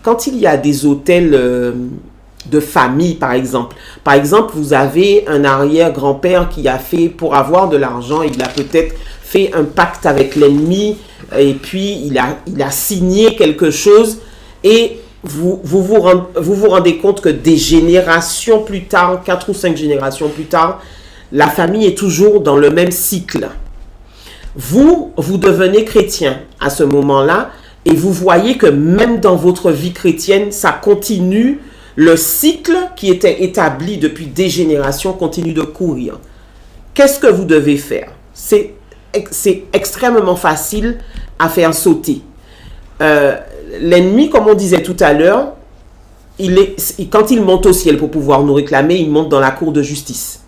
quand il y a des hôtels de famille, par exemple, vous avez un arrière-grand-père qui a fait, pour avoir de l'argent, il a peut-être fait un pacte avec l'ennemi, et puis il a signé quelque chose, et vous rendez compte que des générations plus tard, 4 ou 5 générations plus tard, la famille est toujours dans le même cycle. Vous devenez chrétien à ce moment-là, et vous voyez que même dans votre vie chrétienne, ça continue, le cycle qui était établi depuis des générations continue de courir. Qu'est-ce que vous devez faire? C'est extrêmement facile à faire sauter. L'ennemi, comme on disait tout à l'heure, quand il monte au ciel pour pouvoir nous réclamer, il monte dans la cour de justice.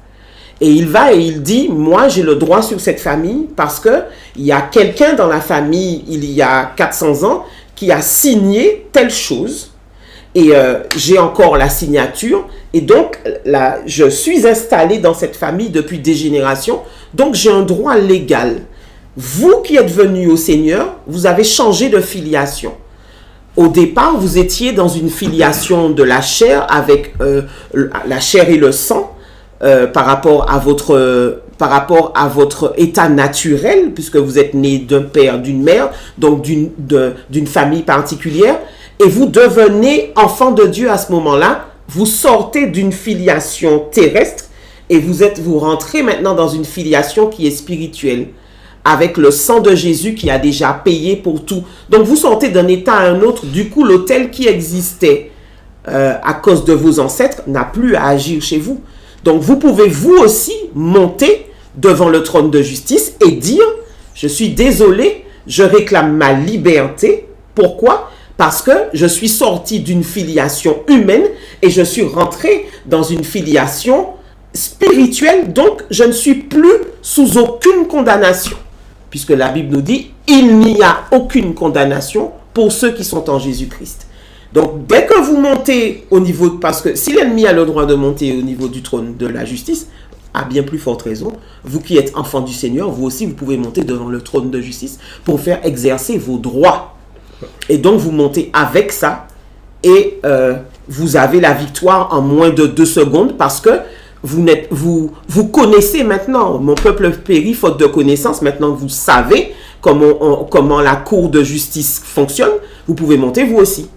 Et il va et il dit, moi j'ai le droit sur cette famille parce qu'il y a quelqu'un dans la famille, il y a 400 ans, qui a signé telle chose. Et j'ai encore la signature. Et donc, là, je suis installé dans cette famille depuis des générations. Donc, j'ai un droit légal. Vous qui êtes venu au Seigneur, vous avez changé de filiation. Au départ, vous étiez dans une filiation de la chair avec la chair et le sang par rapport à votre état naturel, puisque vous êtes né d'un père, d'une mère, donc d'une famille particulière, et vous devenez enfant de Dieu à ce moment-là. Vous sortez d'une filiation terrestre et vous rentrez maintenant dans une filiation qui est spirituelle, avec le sang de Jésus qui a déjà payé pour tout. Donc vous sortez d'un état à un autre. Du coup, l'autel qui existait à cause de vos ancêtres n'a plus à agir chez vous. Donc vous pouvez vous aussi monter devant le trône de justice et dire, je suis désolé, je réclame ma liberté. Pourquoi? Parce que je suis sorti d'une filiation humaine et je suis rentré dans une filiation spirituelle. Donc je ne suis plus sous aucune condamnation. Puisque la Bible nous dit, il n'y a aucune condamnation pour ceux qui sont en Jésus-Christ. Donc, dès que vous montez au niveau, parce que si l'ennemi a le droit de monter au niveau du trône de la justice, à bien plus forte raison, vous qui êtes enfant du Seigneur, vous aussi, vous pouvez monter devant le trône de justice pour faire exercer vos droits. Et donc, vous montez avec ça et vous avez la victoire en moins de 2 secondes parce que vous connaissez maintenant, mon peuple périt faute de connaissance. Maintenant que vous savez comment la cour de justice fonctionne, vous pouvez monter vous aussi.